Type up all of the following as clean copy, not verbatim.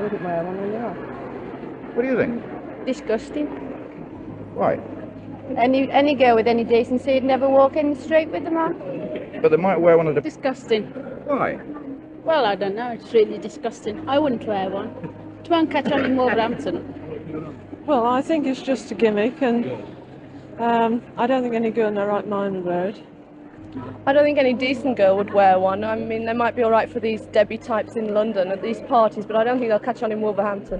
I wouldn't wear one on your. What do you think? Disgusting. Why? Any girl with any decency would never walk in straight with them on. But they might wear one at the... Disgusting. Why? Well, I don't know. It's really disgusting. I wouldn't wear one. It won't catch on in Wolverhampton. Well, I think it's just a gimmick, and I don't think any girl in their right mind would wear it. I don't think any decent girl would wear one. I mean, they might be all right for these Debbie types in London at these parties, but I don't think they'll catch on in Wolverhampton.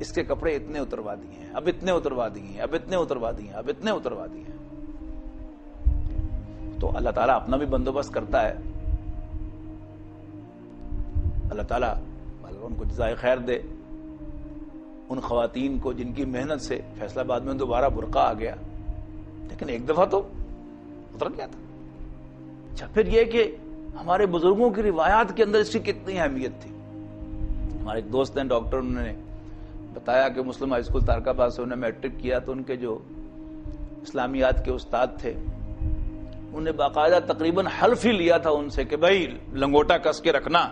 اس کے کپڑے اتنے اتروا دیے ہیں، اب اتنے اتروا دیے ہیں، اب اتنے اتروا دیے ہیں، اب اتنے اتروا دیے ہیں. تو اللہ تعالیٰ اپنا بھی بندوبست کرتا ہے. اللہ تعالیٰ ان کو جزائے خیر دے. ان خواتین کو جن کی محنت سے فیصل آباد میں دوبارہ برقع آ گیا، لیکن ایک دفعہ تو اتر گیا تھا. اچھا، پھر یہ کہ ہمارے بزرگوں کی روایات کے اندر اس کی کتنی اہمیت تھی. ہمارے ایک دوست ہیں ڈاکٹر، انہوں نے بتایا کہ مسلم ہائی اسکول تارک آباد سے انہوں نے میٹرک کیا، تو ان کے جو اسلامیات کے استاد تھے انہوں نے باقاعدہ تقریباً حلف ہی لیا تھا ان سے کہ بھائی لنگوٹا کس کے رکھنا.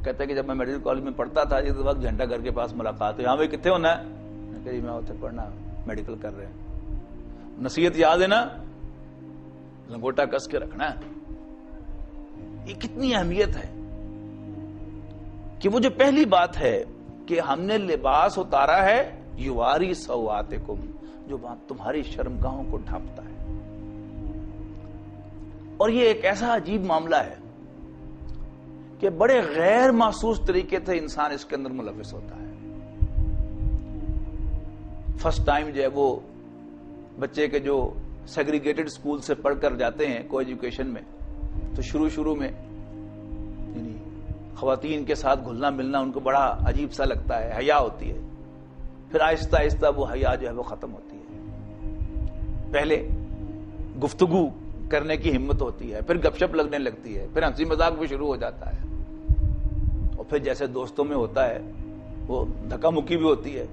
کہتے ہیں کہ جب میں میڈیکل کالج میں پڑھتا تھا اس وقت جھنڈا گھر کے پاس ملاقات ہوئی، ہاں بھائی کتنے ہونا ہے؟ میں کہا جی میں اتنے پڑھنا میڈیکل کر رہے ہیں. نصیحت یاد ہے نا، لنگوٹا کس کے رکھنا ہے. یہ کتنی اہمیت ہے کہ وہ جو پہلی بات ہے کہ ہم نے لباس اتارا ہے یواری سوآتکم، جو بات تمہاری شرمگاہوں کو ڈھانپتا ہے. اور یہ ایک ایسا عجیب معاملہ ہے کہ بڑے غیر محسوس طریقے سے انسان اس کے اندر ملوث ہوتا ہے. فرسٹ ٹائم جو ہے وہ بچے کے جو سیگریگیٹڈ اسکول سے پڑھ کر جاتے ہیں کو ایجوکیشن میں، تو شروع میں یعنی خواتین کے ساتھ گھلنا ملنا ان کو بڑا عجیب سا لگتا ہے، حیا ہوتی ہے. پھر آہستہ آہستہ وہ حیا جو ہے وہ ختم ہوتی ہے. پہلے گفتگو کرنے کی ہمت ہوتی ہے، پھر گپ شپ لگنے لگتی ہے، پھر ہنسی مذاق بھی شروع ہو جاتا ہے، اور پھر جیسے دوستوں میں ہوتا ہے وہ دھکا مکی بھی ہوتی ہے.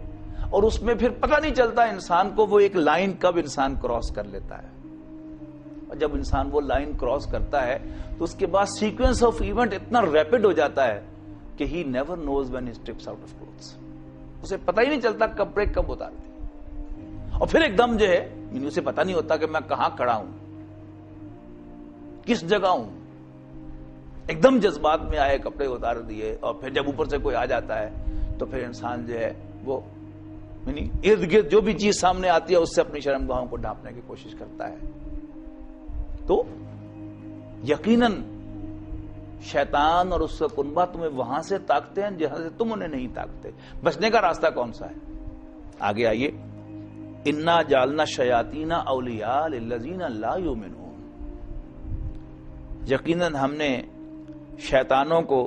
اور اس میں پھر پتہ نہیں چلتا انسان کو وہ ایک لائن کب انسان کراس کر لیتا ہے. اور جب انسان وہ لائن کراس کرتا ہے تو اس کے بعد سیکوینس آف ایونٹ اتنا ریپڈ ہو جاتا ہے کہ he never knows when he steps out of clothes. اسے پتہ ہی نہیں چلتا کپڑے کب اتارتے. اور پھر ایک دم جو ہے اسے پتہ نہیں ہوتا کہ میں کہاں کھڑا ہوں، کس جگہ ہوں. ایک دم جذبات میں آئے، کپڑے اتار دیے، اور پھر جب اوپر سے کوئی آ جاتا ہے تو پھر انسان جو ہے وہ یعنی ارد گرد جو بھی چیز سامنے آتی ہے اس سے اپنی شرمگاہوں کو ڈھانپنے کی کوشش کرتا ہے. تو یقیناً شیطان اور اس کا کنبہ تمہیں وہاں سے طاقتے ہیں جہاں سے تم انہیں نہیں طاقتے. بچنے کا راستہ کون سا ہے؟ آگے آئیے، انا جعلنا الشیاطین اولیاء للذین لا یؤمنون. یقیناً ہم نے شیطانوں کو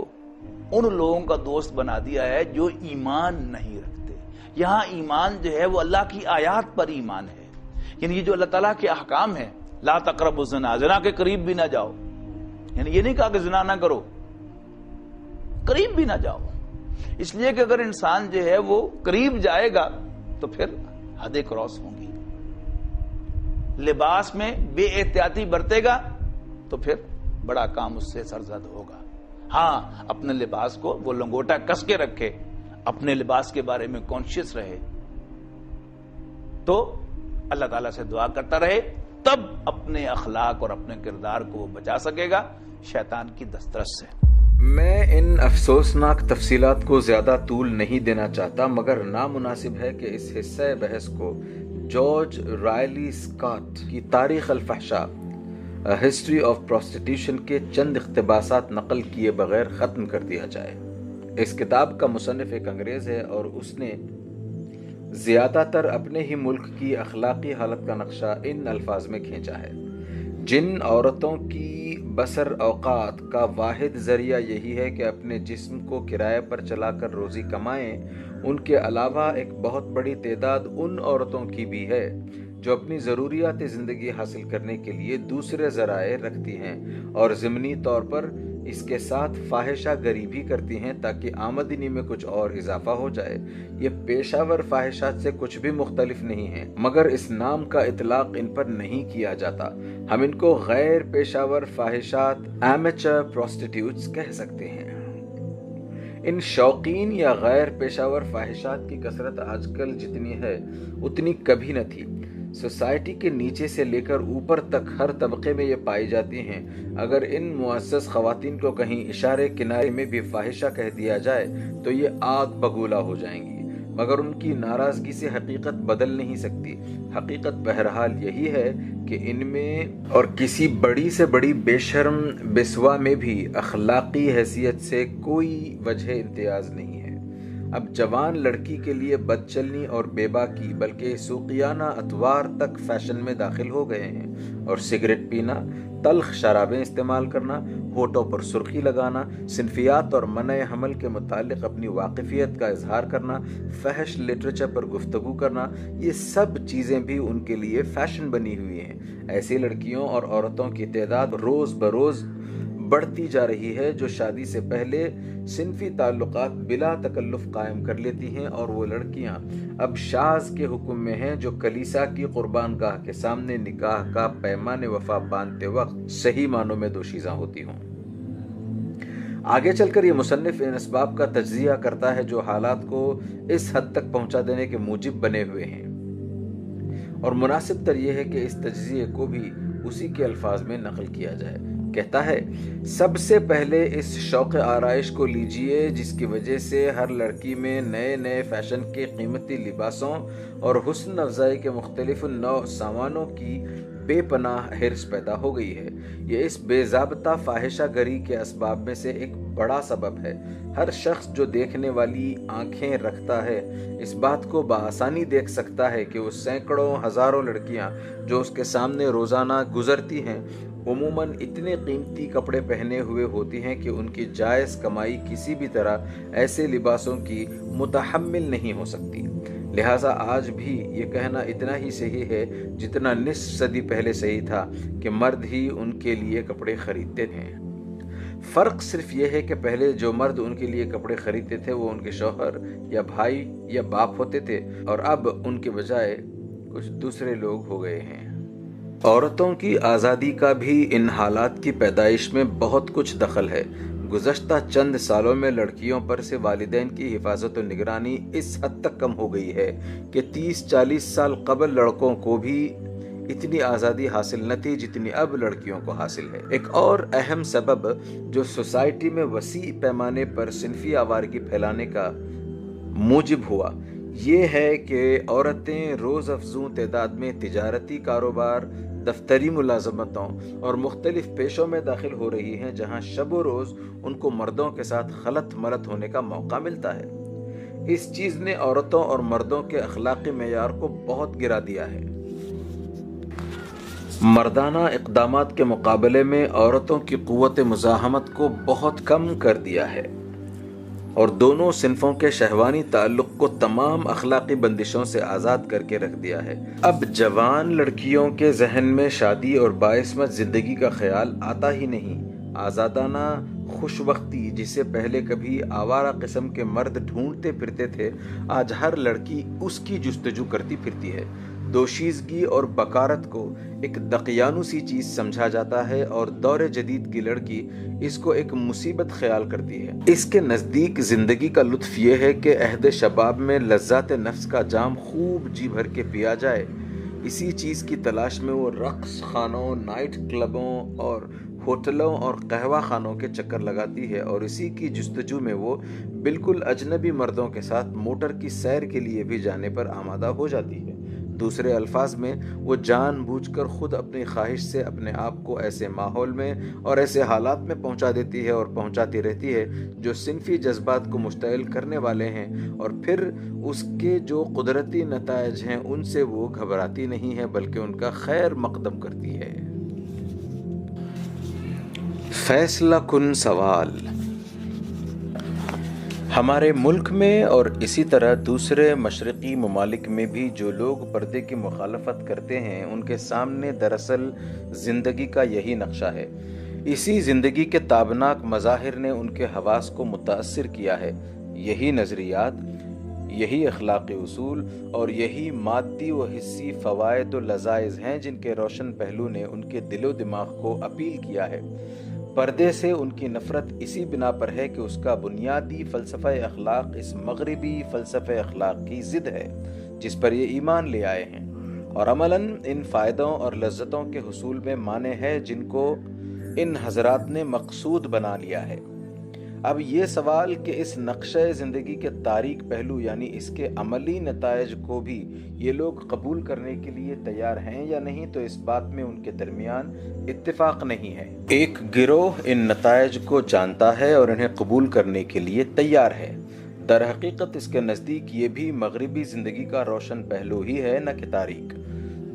ان لوگوں کا دوست بنا دیا ہے جو ایمان نہیں رکھتے. یہاں ایمان جو ہے وہ اللہ کی آیات پر ایمان ہے، یعنی یہ جو اللہ تعالیٰ کے احکام ہیں، لا تقربوا الزنا، زنا کے قریب بھی نہ جاؤ. یعنی یہ نہیں کہا کہ زنا نہ کرو، قریب بھی نہ جاؤ. اس لیے کہ اگر انسان جو ہے وہ قریب جائے گا تو پھر حدیں کراس ہوں گی. لباس میں بے احتیاطی برتے گا تو پھر بڑا کام اس سے سرزد ہوگا. ہاں، اپنے لباس کو وہ لنگوٹا کس کے رکھے، اپنے لباس کے بارے میں کانشیس رہے، تو اللہ تعالیٰ سے دعا کرتا رہے، تب اپنے اخلاق اور اپنے کردار کو وہ بچا سکے گا شیطان کی دسترس سے. میں ان افسوسناک تفصیلات کو زیادہ طول نہیں دینا چاہتا، مگر نامناسب ہے کہ اس حصہ بحث کو جارج رائلی اسکاٹ کی تاریخ الفحشاء ہسٹری آف پروسٹیٹیوشن کے چند اقتباسات نقل کیے بغیر ختم کر دیا جائے. اس کتاب کا مصنف ایک انگریز ہے اور اس نے زیادہ تر اپنے ہی ملک کی اخلاقی حالت کا نقشہ ان الفاظ میں کھینچا ہے: جن عورتوں کی بسر اوقات کا واحد ذریعہ یہی ہے کہ اپنے جسم کو کرائے پر چلا کر روزی کمائیں، ان کے علاوہ ایک بہت بڑی تعداد ان عورتوں کی بھی ہے جو اپنی ضروریات زندگی حاصل کرنے کے لیے دوسرے ذرائع رکھتی ہیں اور ضمنی طور پر اس کے ساتھ فاحشہ گری بھی کرتی ہیں تاکہ آمدنی میں کچھ اور اضافہ ہو جائے. یہ پیشہ ور فاحشات سے کچھ بھی مختلف نہیں ہیں، مگر اس نام کا اطلاق ان پر نہیں کیا جاتا. ہم ان کو غیر پیشہ ور فاحشات ایمیچر پروسٹیٹیوٹس کہہ سکتے ہیں. ان شوقین یا غیر پیشہ ور فاحشات کی کثرت آج کل جتنی ہے اتنی کبھی نہ تھی. سوسائٹی کے نیچے سے لے کر اوپر تک ہر طبقے میں یہ پائی جاتی ہیں. اگر ان معزز خواتین کو کہیں اشارے کنارے میں بھی فاحشہ کہہ دیا جائے تو یہ آگ بگولا ہو جائیں گی، مگر ان کی ناراضگی سے حقیقت بدل نہیں سکتی. حقیقت بہرحال یہی ہے کہ ان میں اور کسی بڑی سے بڑی بے شرم بسوا میں بھی اخلاقی حیثیت سے کوئی وجہ امتیاز نہیں ہے. اب جوان لڑکی کے لیے بد چلنی اور بے باکی بلکہ سوقیانہ اطوار تک فیشن میں داخل ہو گئے ہیں، اور سگریٹ پینا، تلخ شرابیں استعمال کرنا، ہونٹوں پر سرخی لگانا، صنفیات اور منع حمل کے متعلق اپنی واقفیت کا اظہار کرنا، فحش لٹریچر پر گفتگو کرنا، یہ سب چیزیں بھی ان کے لیے فیشن بنی ہوئی ہیں۔ ایسی لڑکیوں اور عورتوں کی تعداد روز بروز بڑھتی جا رہی ہے جو شادی سے پہلے صنفی تعلقات بلا تکلف قائم کر لیتی ہیں، اور وہ لڑکیاں اب شاذ کے حکم میں ہیں جو کلیسا کی قربان گاہ کے سامنے نکاح کا پیمان وفا باندھتے وقت صحیح معنوں میں دوشیزہ ہوتی ہوں۔ آگے چل کر یہ مصنف ان اسباب کا تجزیہ کرتا ہے جو حالات کو اس حد تک پہنچا دینے کے موجب بنے ہوئے ہیں، اور مناسب تر یہ ہے کہ اس تجزیے کو بھی اسی کے الفاظ میں نقل کیا جائے۔ کہتا ہے، سب سے پہلے اس شوق آرائش کو لیجئے جس کی وجہ سے ہر لڑکی میں نئے نئے فیشن کے قیمتی لباسوں اور حسن افزائی کے مختلف نوع سامانوں کی بے پناہ حرص پیدا ہو گئی ہے۔ یہ اس بے ضابطہ فاحشہ گری کے اسباب میں سے ایک بڑا سبب ہے۔ ہر شخص جو دیکھنے والی آنکھیں رکھتا ہے اس بات کو بآسانی دیکھ سکتا ہے کہ وہ سینکڑوں ہزاروں لڑکیاں جو اس کے سامنے روزانہ گزرتی ہیں عموماً اتنے قیمتی کپڑے پہنے ہوئے ہوتی ہیں کہ ان کی جائز کمائی کسی بھی طرح ایسے لباسوں کی متحمل نہیں ہو سکتی۔ لہٰذا آج بھی یہ کہنا اتنا ہی صحیح ہے جتنا نصف صدی پہلے صحیح تھا کہ مرد ہی ان کے لیے کپڑے خریدتے تھے۔ فرق صرف یہ ہے کہ پہلے جو مرد ان کے لیے کپڑے خریدتے تھے وہ ان کے شوہر یا بھائی یا باپ ہوتے تھے، اور اب ان کے بجائے کچھ دوسرے لوگ ہو گئے ہیں۔ عورتوں کی آزادی کا بھی ان حالات کی پیدائش میں بہت کچھ دخل ہے۔ گزشتہ چند سالوں میں لڑکیوں پر سے والدین کی حفاظت و نگرانی اس حد تک کم ہو گئی ہے کہ 30-40 سال قبل لڑکوں کو بھی اتنی آزادی حاصل نہ تھی جتنی اب لڑکیوں کو حاصل ہے۔ ایک اور اہم سبب جو سوسائٹی میں وسیع پیمانے پر صنفی آوارگی پھیلانے کا موجب ہوا یہ ہے کہ عورتیں روز افزوں تعداد میں تجارتی کاروبار، دفتری ملازمتوں اور مختلف پیشوں میں داخل ہو رہی ہیں جہاں شب و روز ان کو مردوں کے ساتھ خلط ملط ہونے کا موقع ملتا ہے۔ اس چیز نے عورتوں اور مردوں کے اخلاقی معیار کو بہت گرا دیا ہے۔ مردانہ اقدامات کے مقابلے میں عورتوں کی قوت مزاحمت کو بہت کم کر دیا ہے، اور دونوں صنفوں کے شہوانی تعلق کو تمام اخلاقی بندشوں سے آزاد کر کے رکھ دیا ہے۔ اب جوان لڑکیوں کے ذہن میں شادی اور باعثمت زندگی کا خیال آتا ہی نہیں۔ آزادانہ خوش وقتی جسے پہلے کبھی آوارہ قسم کے مرد ڈھونڈتے پھرتے تھے، آج ہر لڑکی اس کی جستجو کرتی پھرتی ہے۔ دوشیزگی اور بکارت کو ایک دقیانوسی چیز سمجھا جاتا ہے، اور دور جدید کی لڑکی اس کو ایک مصیبت خیال کرتی ہے۔ اس کے نزدیک زندگی کا لطف یہ ہے کہ عہد شباب میں لذات نفس کا جام خوب جی بھر کے پیا جائے۔ اسی چیز کی تلاش میں وہ رقص خانوں، نائٹ کلبوں اور ہوٹلوں اور قہوہ خانوں کے چکر لگاتی ہے، اور اسی کی جستجو میں وہ بالکل اجنبی مردوں کے ساتھ موٹر کی سیر کے لیے بھی جانے پر آمادہ ہو جاتی ہے۔ دوسرے الفاظ میں وہ جان بوجھ کر خود اپنی خواہش سے اپنے آپ کو ایسے ماحول میں اور ایسے حالات میں پہنچا دیتی ہے اور پہنچاتی رہتی ہے جو صنفی جذبات کو مشتعل کرنے والے ہیں، اور پھر اس کے جو قدرتی نتائج ہیں ان سے وہ گھبراتی نہیں ہے بلکہ ان کا خیر مقدم کرتی ہے۔ فیصلہ کن سوال۔ ہمارے ملک میں اور اسی طرح دوسرے مشرقی ممالک میں بھی جو لوگ پردے کی مخالفت کرتے ہیں ان کے سامنے دراصل زندگی کا یہی نقشہ ہے۔ اسی زندگی کے تابناک مظاہر نے ان کے حواس کو متاثر کیا ہے۔ یہی نظریات، یہی اخلاقی اصول اور یہی مادی و حسی فوائد و لذائذ ہیں جن کے روشن پہلو نے ان کے دل و دماغ کو اپیل کیا ہے۔ پردے سے ان کی نفرت اسی بنا پر ہے کہ اس کا بنیادی فلسفہ اخلاق اس مغربی فلسفہ اخلاق کی ضد ہے جس پر یہ ایمان لے آئے ہیں، اور عملاً ان فائدوں اور لذتوں کے حصول میں مانع ہے جن کو ان حضرات نے مقصود بنا لیا ہے۔ اب یہ سوال کہ اس نقشہ زندگی کے تاریک پہلو یعنی اس کے عملی نتائج کو بھی یہ لوگ قبول کرنے کے لیے تیار ہیں یا نہیں، تو اس بات میں ان کے درمیان اتفاق نہیں ہے۔ ایک گروہ ان نتائج کو جانتا ہے اور انہیں قبول کرنے کے لیے تیار ہے، در حقیقت اس کے نزدیک یہ بھی مغربی زندگی کا روشن پہلو ہی ہے، نہ کہ تاریک۔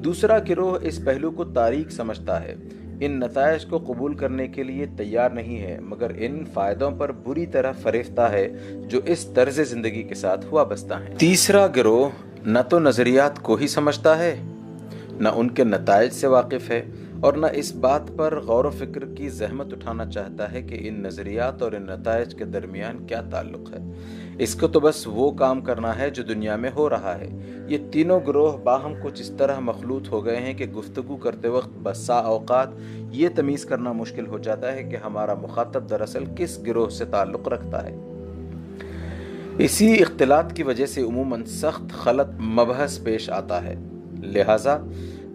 دوسرا گروہ اس پہلو کو تاریک سمجھتا ہے، ان نتائج کو قبول کرنے کے لیے تیار نہیں ہے، مگر ان فائدوں پر بری طرح فریفتہ ہے جو اس طرز زندگی کے ساتھ وابستہ ہیں۔ تیسرا گروہ نہ تو نظریات کو ہی سمجھتا ہے، نہ ان کے نتائج سے واقف ہے، اور نہ اس بات پر غور و فکر کی زحمت اٹھانا چاہتا ہے کہ ان نظریات اور ان نتائج کے درمیان کیا تعلق ہے۔ اس کو تو بس وہ کام کرنا ہے جو دنیا میں ہو رہا ہے۔ یہ تینوں گروہ باہم کچھ اس طرح مخلوط ہو گئے ہیں کہ گفتگو کرتے وقت بسا اوقات یہ تمیز کرنا مشکل ہو جاتا ہے کہ ہمارا مخاطب دراصل کس گروہ سے تعلق رکھتا ہے۔ اسی اختلاط کی وجہ سے عموماً سخت غلط مبحث پیش آتا ہے، لہٰذا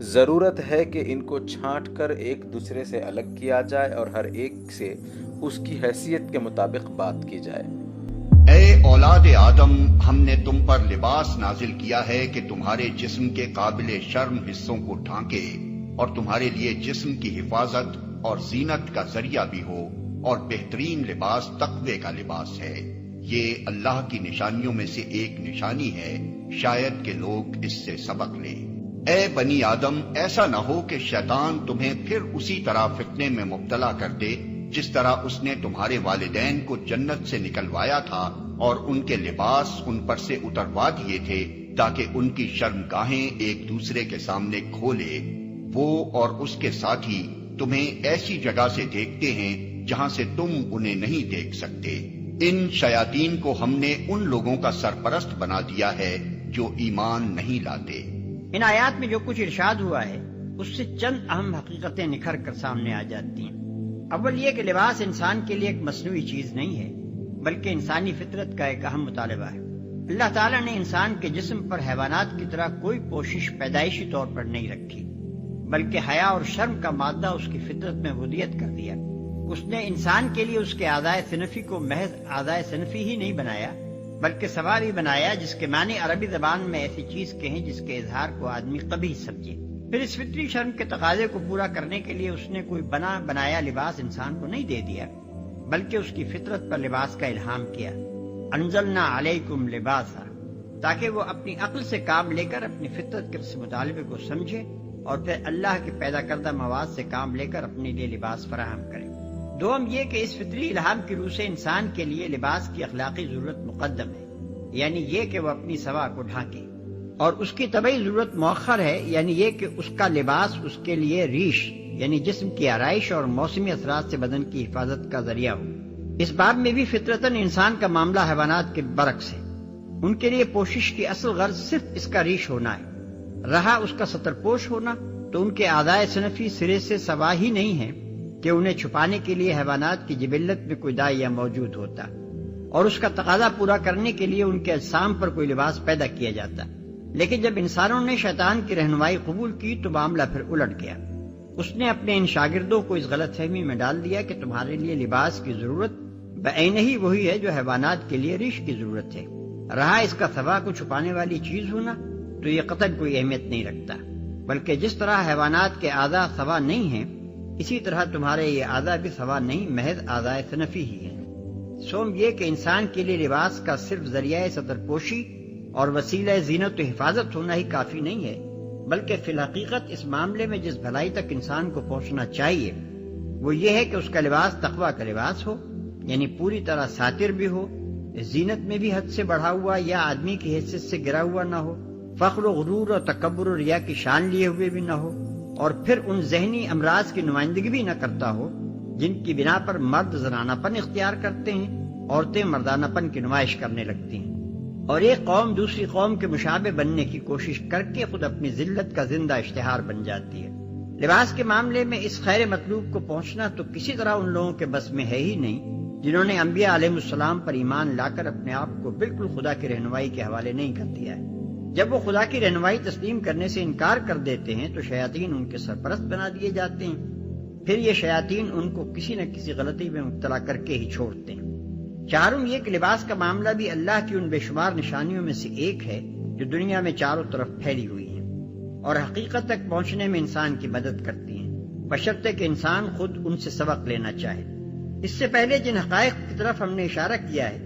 ضرورت ہے کہ ان کو چھانٹ کر ایک دوسرے سے الگ کیا جائے اور ہر ایک سے اس کی حیثیت کے مطابق بات کی جائے۔ اے اولاد آدم، ہم نے تم پر لباس نازل کیا ہے کہ تمہارے جسم کے قابل شرم حصوں کو ڈھانکے اور تمہارے لیے جسم کی حفاظت اور زینت کا ذریعہ بھی ہو، اور بہترین لباس تقوی کا لباس ہے۔ یہ اللہ کی نشانیوں میں سے ایک نشانی ہے، شاید کہ لوگ اس سے سبق لیں۔ اے بنی آدم، ایسا نہ ہو کہ شیطان تمہیں پھر اسی طرح فتنے میں مبتلا کر دے جس طرح اس نے تمہارے والدین کو جنت سے نکلوایا تھا اور ان کے لباس ان پر سے اتروا دیے تھے تاکہ ان کی شرمگاہیں ایک دوسرے کے سامنے کھولے۔ وہ اور اس کے ساتھی تمہیں ایسی جگہ سے دیکھتے ہیں جہاں سے تم انہیں نہیں دیکھ سکتے۔ ان شیاطین کو ہم نے ان لوگوں کا سرپرست بنا دیا ہے جو ایمان نہیں لاتے۔ ان آیات میں جو کچھ ارشاد ہوا ہے اس سے چند اہم حقیقتیں نکھر کر سامنے آ جاتی ہیں۔ اول یہ کہ لباس انسان کے لیے ایک مصنوعی چیز نہیں ہے بلکہ انسانی فطرت کا ایک اہم مطالبہ ہے۔ اللہ تعالیٰ نے انسان کے جسم پر حیوانات کی طرح کوئی پوشش پیدائشی طور پر نہیں رکھی، بلکہ حیا اور شرم کا مادہ اس کی فطرت میں وضعیت کر دیا۔ اس نے انسان کے لیے اس کے اعضائے صنفی کو محض اعضائے صنفی ہی نہیں بنایا بلکہ سوا بھی بنایا، جس کے معنی عربی زبان میں ایسی چیز کے ہیں جس کے اظہار کو آدمی قبیح سمجھے۔ پھر اس فطری شرم کے تقاضے کو پورا کرنے کے لیے اس نے کوئی بنایا لباس انسان کو نہیں دے دیا بلکہ اس کی فطرت پر لباس کا الہام کیا۔ انزلنا علیکم لباسا، تاکہ وہ اپنی عقل سے کام لے کر اپنی فطرت کے اس مطالبے کو سمجھے اور پھر اللہ کے پیدا کردہ مواد سے کام لے کر اپنے لیے لباس فراہم کرے۔ دوم یہ کہ اس فطری الہام کی روح سے انسان کے لیے لباس کی اخلاقی ضرورت مقدم ہے، یعنی یہ کہ وہ اپنی سوا کو ڈھانکے، اور اس کی طبعی ضرورت مؤخر ہے، یعنی یہ کہ اس کا لباس اس کے لیے ریش یعنی جسم کی آرائش اور موسمی اثرات سے بدن کی حفاظت کا ذریعہ ہو۔ اس باب میں بھی فطرتاً انسان کا معاملہ حیوانات کے برعکس ہے۔ ان کے لیے پوشش کی اصل غرض صرف اس کا ریش ہونا ہے، رہا اس کا ستر پوش ہونا تو ان کے اعضائے صنفی سرے سے سوا ہی نہیں ہے کہ انہیں چھپانے کے لیے حیوانات کی جبلت میں کوئی داعیہ موجود ہوتا اور اس کا تقاضا پورا کرنے کے لیے ان کے اجسام پر کوئی لباس پیدا کیا جاتا۔ لیکن جب انسانوں نے شیطان کی رہنمائی قبول کی تو معاملہ پھر الٹ گیا۔ اس نے اپنے ان شاگردوں کو اس غلط فہمی میں ڈال دیا کہ تمہارے لیے لباس کی ضرورت بعینہ ہی وہی ہے جو حیوانات کے لیے ریش کی ضرورت ہے، رہا اس کا ثوا کو چھپانے والی چیز ہونا تو یہ قطعاً کوئی اہمیت نہیں رکھتا، بلکہ جس طرح حیوانات کے اعضاء ثوا نہیں ہیں اسی طرح تمہارے یہ اعضاء بھی ثوا نہیں، محض اعضاء صنفی ہی ہیں۔ سوم یہ کہ انسان کے لیے لباس کا صرف ذریعہ ستر پوشی اور وسیلہ زینت و حفاظت ہونا ہی کافی نہیں ہے، بلکہ فی الحقیقت اس معاملے میں جس بھلائی تک انسان کو پہنچنا چاہیے وہ یہ ہے کہ اس کا لباس تقویٰ کا لباس ہو، یعنی پوری طرح ساتر بھی ہو، زینت میں بھی حد سے بڑھا ہوا یا آدمی کی حیثیت سے گرا ہوا نہ ہو، فخر و غرور اور تکبر و ریا کی شان لیے ہوئے بھی نہ ہو، اور پھر ان ذہنی امراض کی نمائندگی بھی نہ کرتا ہو جن کی بنا پر مرد زنانہ پن اختیار کرتے ہیں، عورتیں مردانہ پن کی نمائش کرنے لگتی ہیں، اور ایک قوم دوسری قوم کے مشابہ بننے کی کوشش کر کے خود اپنی ذلت کا زندہ اشتہار بن جاتی ہے۔ لباس کے معاملے میں اس خیر مطلوب کو پہنچنا تو کسی طرح ان لوگوں کے بس میں ہے ہی نہیں جنہوں نے انبیاء علیہ السلام پر ایمان لا کر اپنے آپ کو بالکل خدا کی رہنمائی کے حوالے نہیں کر دیا ہے۔ جب وہ خدا کی رہنمائی تسلیم کرنے سے انکار کر دیتے ہیں تو شیاطین ان کے سرپرست بنا دیے جاتے ہیں، پھر یہ شیاطین ان کو کسی نہ کسی غلطی میں مبتلا کر کے ہی چھوڑتے ہیں۔ چاروں یہ کہ لباس کا معاملہ بھی اللہ کی ان بے شمار نشانیوں میں سے ایک ہے جو دنیا میں چاروں طرف پھیلی ہوئی ہیں اور حقیقت تک پہنچنے میں انسان کی مدد کرتی ہیں، بشرطے کہ انسان خود ان سے سبق لینا چاہے۔ اس سے پہلے جن حقائق کی طرف ہم نے اشارہ کیا ہے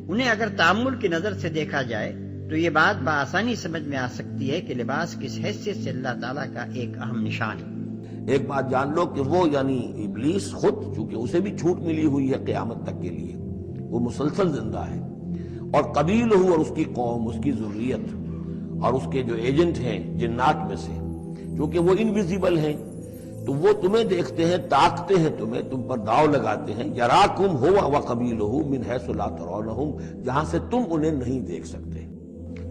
انہیں اگر تأمل کی نظر سے دیکھا جائے تو یہ بات بآسانی سمجھ میں آ سکتی ہے کہ لباس کس حیثیت سے اللہ تعالیٰ کا ایک اہم نشان ہے۔ ایک بات جان لو کہ وہ یعنی ابلیس خود، چونکہ اسے بھی چھوٹ ملی ہوئی ہے قیامت تک کے لیے، وہ مسلسل زندہ ہے، اور قبیل ہو اور اس کی قوم، اس کی ذریت اور اس کے جو ایجنٹ ہیں جنات میں سے، چونکہ وہ انویزیبل ہیں تو وہ تمہیں دیکھتے ہیں، تاکتے ہیں تمہیں، تم پر داؤ لگاتے ہیں۔ یراکم ہوا وقبیلہ من حیث لا ترونہم، جہاں سے تم انہیں نہیں دیکھ سکتے۔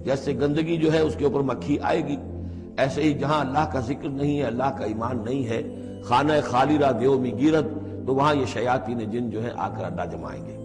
جیسے گندگی جو ہے اس کے اوپر مکھی آئے گی، ایسے ہی جہاں اللہ کا ذکر نہیں ہے، اللہ کا ایمان نہیں ہے، خانہ خالی را دیو می گیرت، تو وہاں یہ شیاطین جن جو ہیں آ کر اڈا جمائیں گے۔